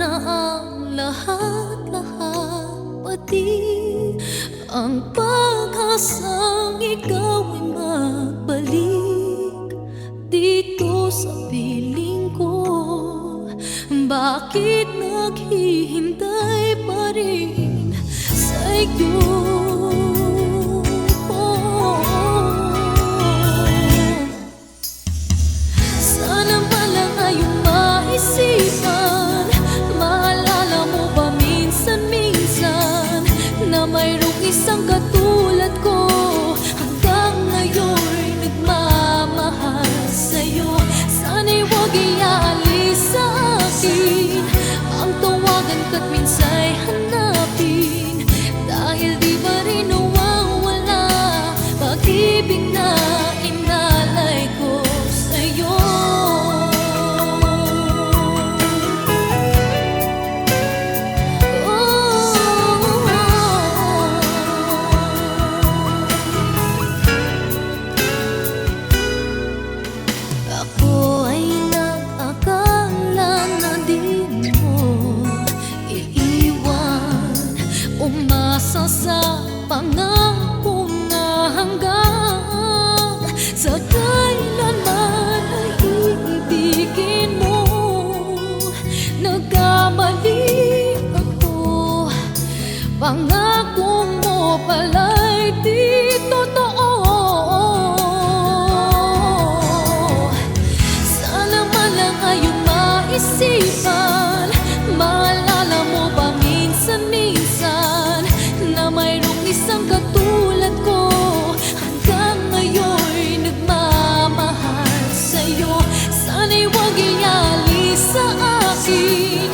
na ang lahat-lahat, pati ang pag-asang ikaw ay magbalik dito sa piling ko. Bakit naghihintay pa rin sa'yo? Sana pala ngayong maisipan, maalala mo ba minsan-minsan na mayroong isang katulad ko hanggang ngayon'y nagmamahal sa'yo. Sana'y huwag iaalis sa akin ang tawagan ka't minsa'y hanapin, dahil di ba rin nawawala pag-ibig na inalay ko sa'yo. Ako ay nag-akala na di mo iiwan, umasa sa pangako na hanggang sa kailanman ay iibigin mo. Nagkamali ako, pangako mo pala'y di totoo. Sana malang ngayong maisipan, maalala mo ba minsan-minsan na mayroong isang katulad ko hanggang ngayon'y nagmamahal sa'yo. Sana'y huwag ialis sa akin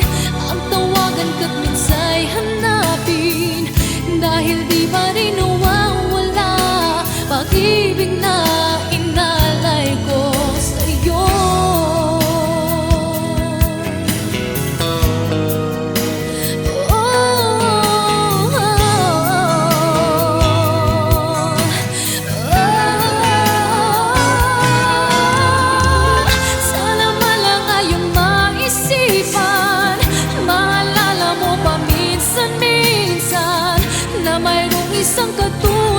ang tawagan ka't minsa'y hanapin, dahil di pa rin nawawala pag-ibig na inalay ko sa'yo. Sana malang ngayong maisipan, maalala mo ba minsan-minsan na mayroong isang katulad